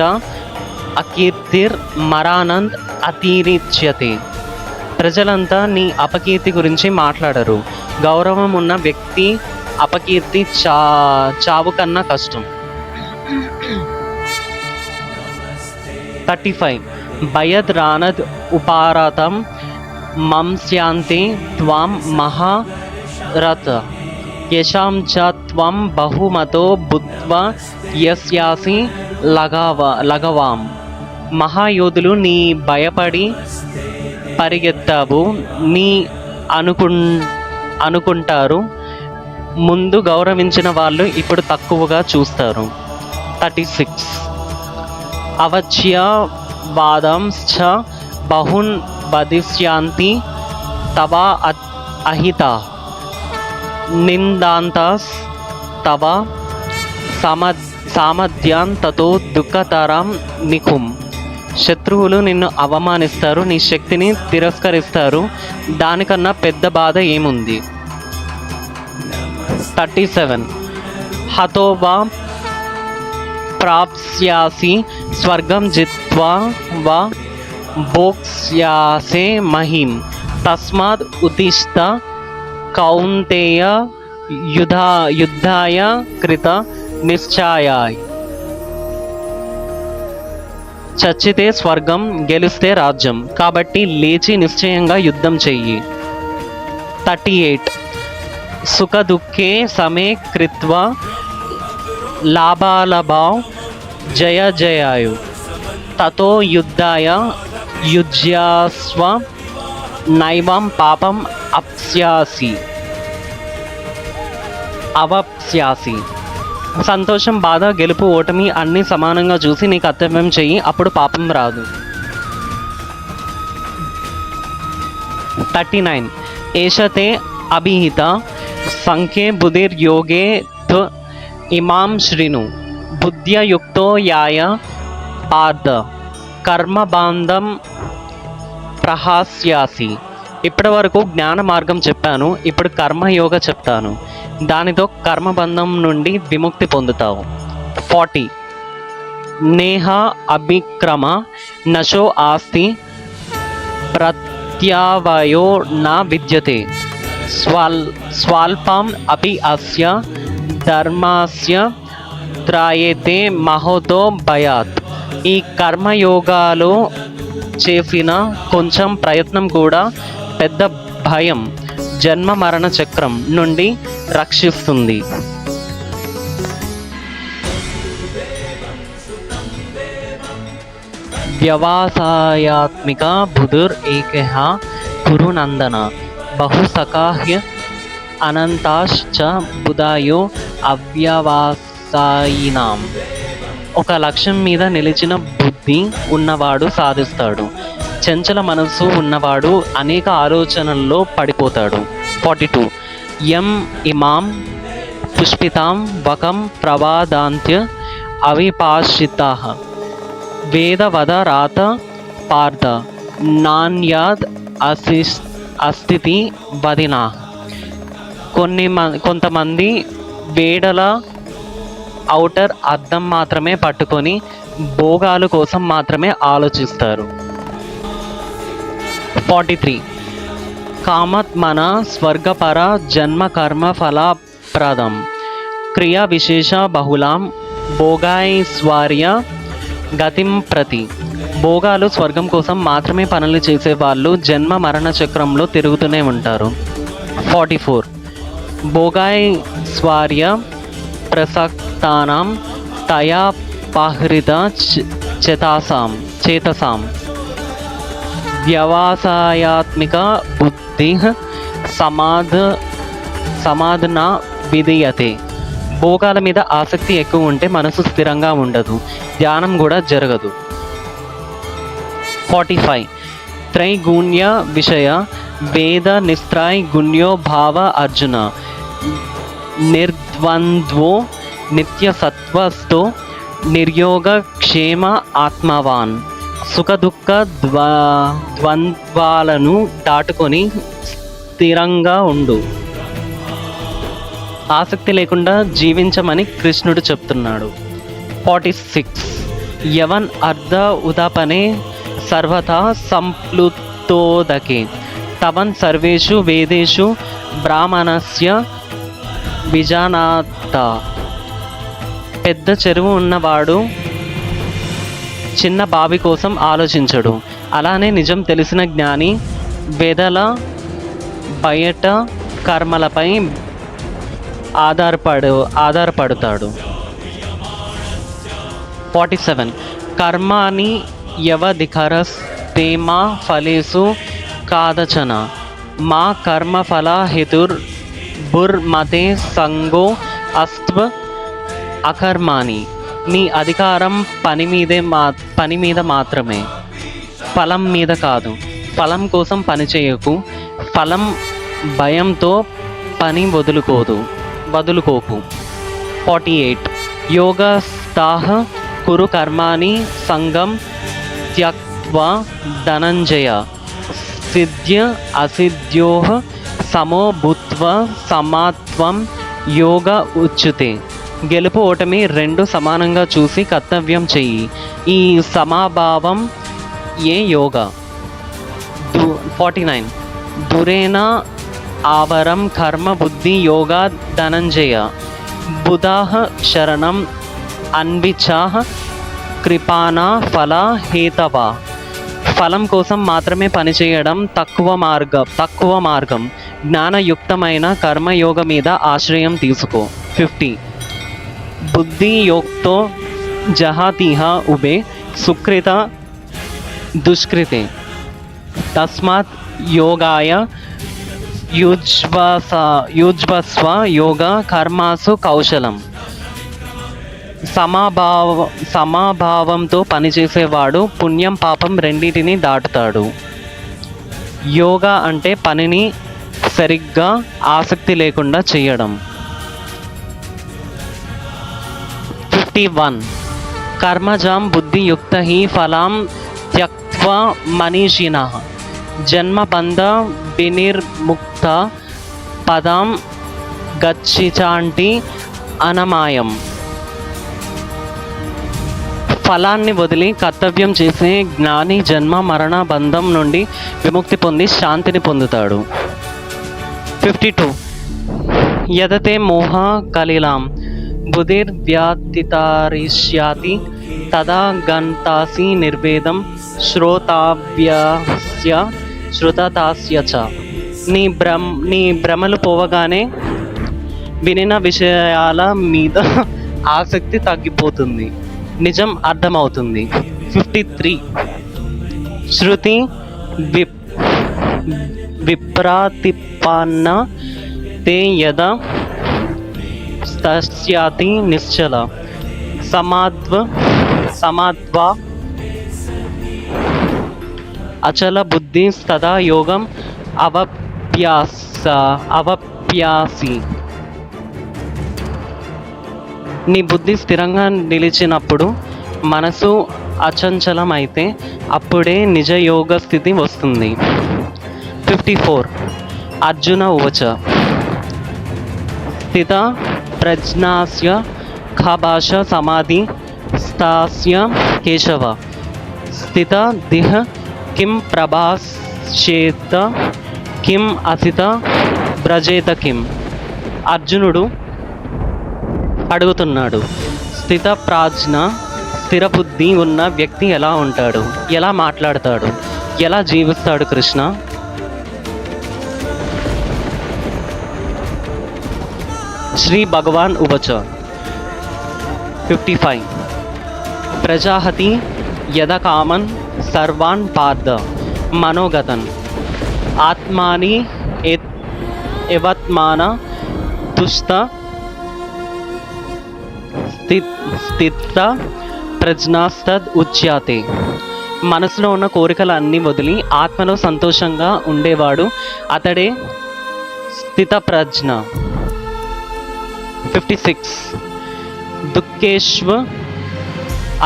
అకీర్తిర్ మరానంద్ అతిరిచ్యతే. ప్రజలంతా నీ అపకీర్తి గురించి మాట్లాడరు. గౌరవం ఉన్న వ్యక్తి అపకీర్తి చావు కన్నా కష్టం. 35 భయద్ రానద్ ఉపారతం మంస్యాంతే త్వాం మహారథ యశాం చ త్వం బహుమతో బుద్ధ్వా యస్యాసి లగవాం. మహాయోధులు నీ భయపడి పరిగెత్తావు నీ అనుకుంటారు. ముందు గౌరవించిన వాళ్ళు ఇప్పుడు తక్కువగా చూస్తారు. 36 అవచ్యవాదంశ్చ బహున్ వదిష్యంతి తవ అహిత నిందాంతాస్ తవ సామర్థ్యాన్ తతో దుఃఖతరం నిఖుం. శత్రువులు నిన్ను అవమానిస్తారు, నీ శక్తిని తిరస్కరిస్తారు. దానికన్నా పెద్ద బాధ ఏముంది? 37 హతోవా ప్రాప్స్యాసి స్వర్గం జిత్వా వా భోక్స్యాసే మహిం తస్మాద్ ఉత్తిష్ట కౌంతేయ యుద్ధాయ కృత నిశ్చయాయ్. చచ్చితే స్వర్గం, గెలిస్తే రాజ్యం. కాబట్టి లేచి నిశ్చయంగా యుద్ధం చెయ్యి. 38 సుఖ దుఃఖే సమే కృత్వా లాభాలభావ్ జయ జయాయు తతో యుద్ధాయ యుజ్యాస్వ నైవం పాపం అవప్స్యాసి. సంతోషం, బాధ, గెలుపు, ఓటమి అన్నీ సమానంగా చూసి నీ కర్తవ్యం చెయ్యి, అప్పుడు పాపం రాదు. 39 ఏషతే అభిహిత సంఖ్యే బుధిర్యోగే ఇమాం శృణు బుద్ధ్యయుక్తో యాయ పార్థ కర్మబాంధం ప్రహాస్యాసి. ఇప్పటి వరకు జ్ఞాన మార్గం చెప్పాను, ఇప్పుడు కర్మయోగ చెప్తాను. దానితో కర్మబంధం నుండి విముక్తి పొందుతావు. 40 నేహ అభిక్రమ నశో ఆస్తి ప్రత్యవయో నా విద్యతే స్వల్పం అపి అస్య ధర్మస్య త్రాయేతే మహోతో భయాత్. ఈ కర్మయోగాలు చేసిన కొంచెం ప్రయత్నం కూడా పెద్ద భయం, జన్మ మరణ చక్రం నుండి రక్షిస్తుంది. వ్యవసాయాత్మిక బుధుర్ ఏకః కురునందన బహుసఖాహ్య అనంతాశ్చ బుధాయో అవ్యవసాయినాం. ఒక లక్ష్యం మీద నిలిచిన బుద్ధి ఉన్నవాడు సాధిస్తాడు. చంచల మనసు ఉన్నవాడు అనేక ఆలోచనల్లో పడిపోతాడు. 42 యం ఇమాం పుష్పితాం వకం ప్రవాదాంత్య అవిపాషితాః వేదవద రాత పార్థ నాన్యాద్ అస్థితి వదినా. కొంతమంది వేడల ఔటర్ అద్దం మాత్రమే పట్టుకొని భోగాలు కోసం మాత్రమే ఆలోచిస్తారు. 43 కామత్మన స్వర్గపర జన్మ కర్మ ఫలప్రదం క్రియా విశేష బహుళాం భోగైశ్వర్య గతిం ప్రతి భోగాలు స్వర్గం కోసం మాత్రమే పనులు చేసేవాళ్ళు జన్మ మరణ చక్రంలో తిరుగుతూనే ఉంటారు. 44. భోగాయ్ స్వార్య ప్రసక్తానాం తయా పాహృత చేతసాం వ్యవసాయాత్మిక బుద్ధి సమాధన విధీయతే. భోగాల మీద ఆసక్తి ఎక్కువ ఉంటే మనసు స్థిరంగా ఉండదు, ధ్యానం కూడా జరగదు. 45. త్రైగుణ్య విషయ వేద నిస్త్రాయ్ గుణ్యో భావ అర్జున నిర్ద్వంద్వో నిత్య సత్వస్థో నిర్యోగ క్షేమ ఆత్మవాన్. సుఖదుఖ ద్వంద్వాలను దాటుకొని స్థిరంగా ఉండు. ఆసక్తి లేకుండా జీవించమని కృష్ణుడు చెప్తున్నాడు. 46. యవన్ అర్ధ ఉదాపనే సర్వథా సంప్లుతోదకే తవన్ సర్వేషు వేదేషు బ్రాహ్మణస్య విజానాత. పెద్ద చెరువు ఉన్నవాడు చిన్న బావి కోసం ఆలోచించడు. అలానే నిజం తెలిసిన జ్ఞాని వేదల బయట కర్మలపై ఆధారపడతాడు. 47. కర్మాని యవధికరస్తేమా ఫలేసు కాదచన మా కర్మఫల హేతుర్భుర్మతే సంగో అస్త్వ అకర్మాని. నీ అధికారం పని మీద మాత్రమే, ఫలం మీద కాదు. ఫలం కోసం పని చేయకు, ఫలం భయంతో పని వదులుకోకు. 48. యోగస్థాః కురు కర్మాణి సంగం త్యక్త్వా ధనంజయ సిద్ధ్య అసిద్ధ్యోః సమో భూత్వా సమాత్వం యోగ ఉచ్యతే. గెలుపు ఓటమి రెండు సమానంగా చూసి కర్తవ్యం చెయ్యి, ఈ సమాభావం ఏ యోగా. 49. దురేణ ఆవరం కర్మ బుద్ధి యోగా ధనంజయ బుధాః శరణం అన్విచాః కృపానా ఫల హేతవా. ఫలం కోసం మాత్రమే పనిచేయడం తక్కువ మార్గం. జ్ఞానయుక్తమైన కర్మయోగ మీద ఆశ్రయం తీసుకో. 50. బుద్ధి యోక్తో జహాతిహ ఉభే సుకృత దుష్కృతే తస్మాత్ యోగాయ యుజ్వస్వ యోగ కర్మాసు కౌశలం. సమాభావంతో పనిచేసేవాడు పుణ్యం పాపం రెండింటినీ దాటుతాడు. యోగా అంటే పనిని సరిగ్గా ఆసక్తి లేకుండా చేయడం. 51. కర్మజాం బుద్ధియుక్త హి ఫలాం త్యక్త్వా మనీషిణః జన్మబంధ వినిర్ముక్త పదాం గచ్చిచాంటి అనమాయం. ఫలాన్ని వదిలి కర్తవ్యం చేసే జ్ఞాని జన్మ మరణ బంధం నుండి విముక్తి పొంది శాంతిని పొందుతాడు. 52. యదతే మోహ కలిలాం బుధిర్వ్యతితారిష్యాతి తదా గంతాసి నిర్వేదం శ్రోతాస్య చ. నీ భ్రమలు పోవగానే వినిన విషయాల మీద ఆసక్తి తగ్గిపోతుంది, నిజం అర్థమవుతుంది. 53. శృతి విప్రాతిపన్న తే యద తస్యాతి నిశ్చల సమాధ్వా అచల బుద్ధి తదా యోగం అవప్యాసి. నీ బుద్ధి స్థిరంగా నిలిచినప్పుడు, మనసు అచంచలం అయితే అప్పుడే నిజ యోగ స్థితి వస్తుంది. 54. అర్జున ఉవాచ స్థిత ప్రజ్ఞాస్య ఖభాష సమాధి స్థాస్య కేశవ స్థిత దిహ కిం ప్రభాషేత కిం అసిత బ్రజేత కిం. అర్జునుడు అడుగుతున్నాడు, స్థిత ప్రాజ్ఞ స్థిర బుద్ధి ఉన్న వ్యక్తి ఎలా ఉంటాడు, ఎలా మాట్లాడతాడు, ఎలా జీవిస్తాడు కృష్ణ? శ్రీ భగవాన్ ఉవచ 55 ప్రజాహతి యద కామన్ సర్వాన్ పార్థ మనోగతన్ ఆత్మాని ఎవత్మాన తుష్ట స్థిత ప్రజ్ఞాస్తద్ ఉచ్యతే. మనసులో ఉన్న కోరికలన్నీ వదిలి ఆత్మలో సంతోషంగా ఉండేవాడు అతడే స్థిత ప్రజ్ఞ. 56 దుఃఖేష్వ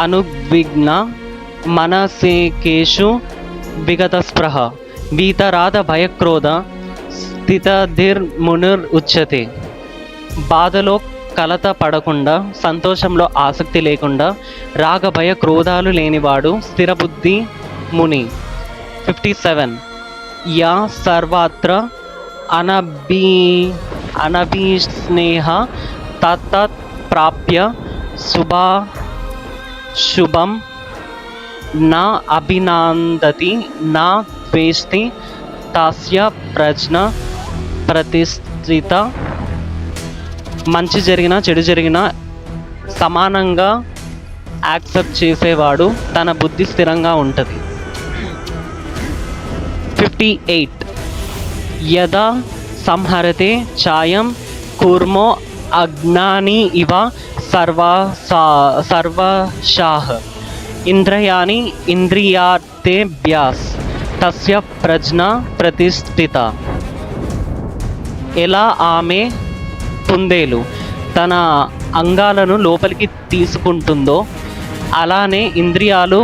అనుద్విగ్న మనసేకేషు విగత స్పృహ వీతరాధ భయక్రోధ స్థితధిర్మునిర్ ఉచ్యతే. బాధలో కలత పడకుండా, సంతోషంలో ఆసక్తి లేకుండా, రాగభయ క్రోధాలు లేనివాడు స్థిరబుద్ధి ముని. 57 యా సర్వత్ర అనభిస్నేహ తత్ ప్రాప్య శుభం నా అభినందతి నా ద్వేష్టి తస్య ప్రజ్ఞ ప్రతిష్ఠిత. మంచి జరిగినా చెడు జరిగినా సమానంగా యాక్సెప్ట్ చేసేవాడు తన బుద్ధి స్థిరంగా ఉంటుంది. 58 యదా సంహరతే ఛాయం కూర్మో అజ్ఞాని ఇవ సర్వశాః ఇంద్రియాణి ఇంద్రియార్థేభ్యాస్ తస్య ప్రజ్ఞ ప్రతిష్ఠిత. ఎలా ఆమె కుందేలు తన అంగాలను లోపలికి తీసుకుంటుందో అలానే ఇంద్రియాలు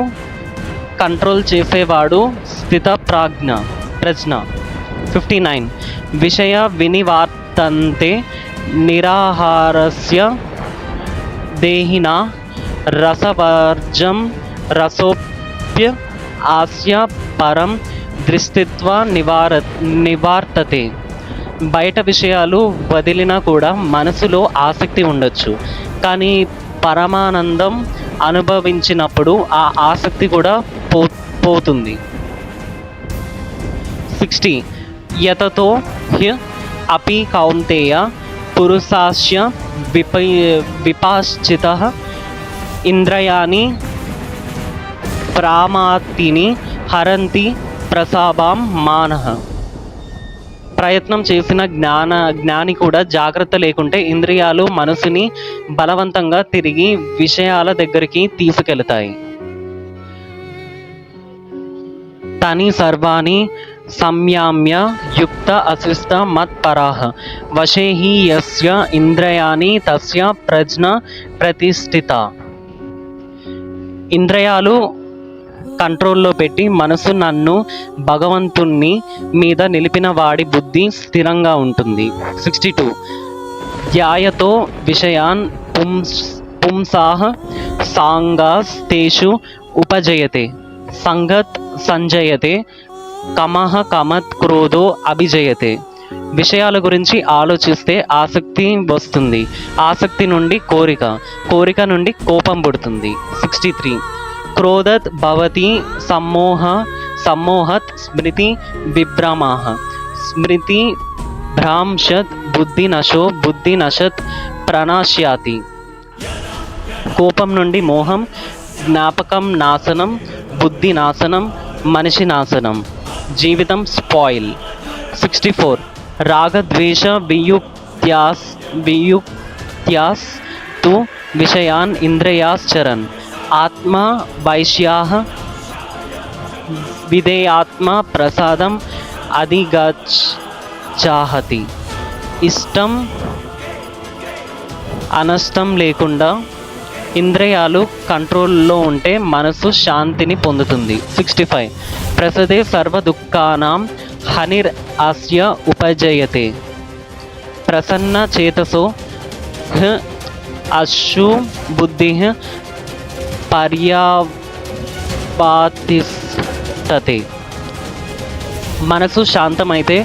కంట్రోల్ చేసేవాడు స్థిత ప్రజ్ఞ. 59 విషయ వినివర్తంతే నిరాహారస్య దేహిన రసవర్జం రసోప్య ఆస్య పరం దృష్టిత్వ నివార్తతే. బయట విషయాలు వదిలినా కూడా మనసులో ఆసక్తి ఉండొచ్చు, కానీ పరమానందం అనుభవించినప్పుడు ఆ ఆసక్తి కూడా పోతుంది. 60 యతతో హ్య అపి కౌంతేయ పురుషాస్య విపాశ్చితః ఇంద్రియాణి ప్రామాతిని హరంతి ప్రసాభాం మానః. ప్రయత్నం చేసిన జ్ఞాని కూడా జాగ్రత్త లేకుంటే ఇంద్రియాలు మనసుని బలవంతంగా తిరిగి విషయాల దగ్గరికి తీసుకెళ్తాయి. తని సర్వాణి సంయామ్య యుక్త అస్విస్త మత్పరాః వశే హి యస్య ఇంద్రియాణి తస్య ప్రజ్ఞ ప్రతిష్ఠిత. ఇంద్రియాలు కంట్రోల్లో పెట్టి మనసు నన్ను భగవంతుణ్ణి మీద నిలిపిన వాడి బుద్ధి స్థిరంగా ఉంటుంది. 62 ధ్యాయతో విషయాన్ పుంసాః సాంగాస్తేషు ఉపజయతే సంగత్ సంజయతే కమః కమత్ క్రోధో అభిజయతే. విషయాల గురించి ఆలోచిస్తే ఆసక్తి వస్తుంది, ఆసక్తి నుండి కోరిక, కోరిక నుండి కోపం పుడుతుంది. 63 క్రోధత్ భవతి సమ్మోహత్ స్మృతి విభ్రమః స్మృతి భ్రాంశత్ బుద్ధి నశత్ ప్రణశ్యాతి. కోపం నుండి మోహం, జ్ఞాపకం నాశనం, బుద్ధి నాశనం, మనిషి నాశనం, జీవితం స్పాయిల్. 64 రాగద్వేష వియుక్త్యాస్ తు విషయాన్ ఇంద్రియాశ్చరన్ ఆత్మ వైశ్యాః విధేయాత్మ ప్రసాదం అధిగచ్ఛాహతి. ఇష్టం అనష్టం లేకుండా ఇంద్రియాలు కంట్రోల్లో ఉంటే మనసు శాంతిని పొందుతుంది. 65 ప్రసదే సర్వ దుఃఖానాం హనిర్ అస్య ఉపజయతే ప్రసన్న చేతసో అశు బుద్ధి పర్యాపాతిష్టతే. మనసు శాంతమైతే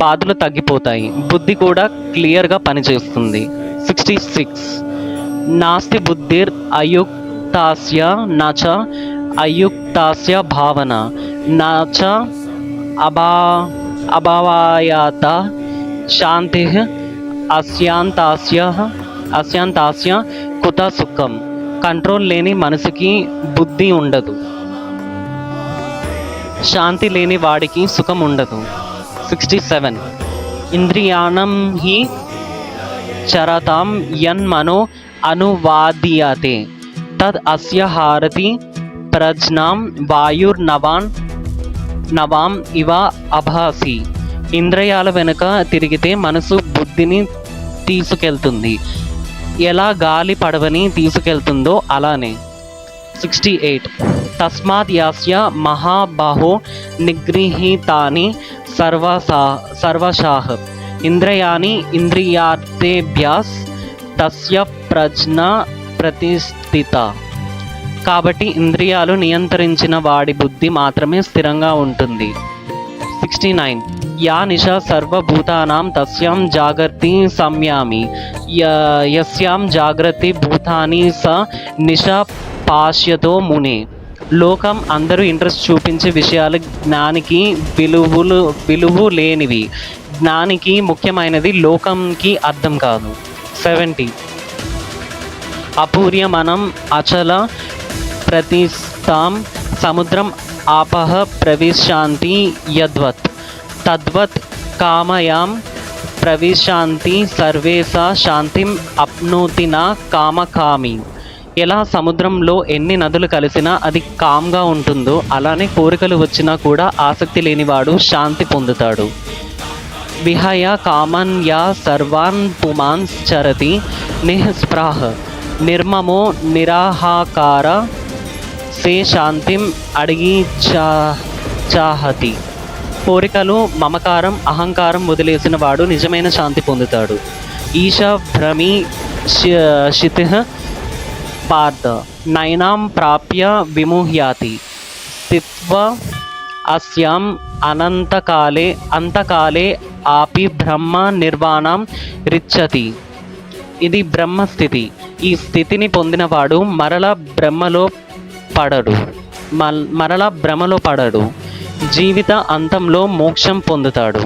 బాధలు తగ్గిపోతాయి, బుద్ధి కూడా క్లియర్గా పనిచేస్తుంది. 66 నాస్తి బుద్ధిర్ అయుక్తాస్య నచ అయుక్తాస్య భావన నచ అభా అభావాయాత శాంతి అస్యాంతాస్య కుత సుఖం. కంట్రోల్ లేని మనసుకి బుద్ధి ఉండదు, శాంతి లేని వాడికి సుఖం ఉండదు. 67. ఇంద్రియాణం హి చరతాం యన్మనో అనువాద్యతే తద్ అస్య హారతి ప్రజ్ఞాం నవాం ఇవ అభాసి. ఇంద్రియాల వెనుక తిరిగితే మనసు బుద్ధిని తీసుకెళ్తుంది, ఎలా గాలి పడవని తీసుకెళ్తుందో అలానే. 68. తస్మాత్ యాస్య మహాబాహో నిగృహీతాని సర్వశాః ఇంద్రియాణి ఇంద్రియార్థేభ్యాస్ తస్య ప్రజ్ఞా ప్రతిష్ఠిత. కాబట్టి ఇంద్రియాలు నియంత్రించిన వాడి బుద్ధి మాత్రమే స్థిరంగా ఉంటుంది. 69. యా నిశా సర్వభూతానాం తస్యాం జాగర్తి సంయామి యస్యాం జాగ్రత్తి భూతాని స నిశా పాశ్యతో మునే. లోకం అందరూ ఇంట్రెస్ట్ చూపించే విషయాలు జ్ఞానికి విలువ లేనివి. జ్ఞానికి ముఖ్యమైనది లోకంకి అర్థం కాదు. 70. అపూర్యమనం అచల ప్రతిష్టాం సముద్రం ఆపః ప్రవిశాంతి యద్వత్ తద్వత్ కామయాం ప్రవిశాంతి సర్వేసా శాంతిం అప్నోతి నా కామకామి. ఎలా సముద్రంలో ఎన్ని నదులు కలిసినా అది కామ్గా ఉంటుందో అలానే కోరికలు వచ్చినా కూడా ఆసక్తి లేనివాడు శాంతి పొందుతాడు. విహయ కామన్ యా సర్వాన్ పుమాన్ చరతి నిస్పృహ నిర్మమో నిరాహాకార సే శాంతిం అడిగి చాహతి. కోరికలు, మమకారం, అహంకారం వదిలేసిన వాడు నిజమైన శాంతి పొందుతాడు. ఈశ భ్రమి శితి పార్థ నైనాం ప్రాప్య విముహ్యాతి స్థిత్వా అస్యాం అంతకాలే ఆపి బ్రహ్మ నిర్వాణం రిచ్చతి. ఇది బ్రహ్మస్థితి. ఈ స్థితిని పొందినవాడు మరల భ్రమలో పడడు, జీవిత అంతంలో మోక్షం పొందుతాడు.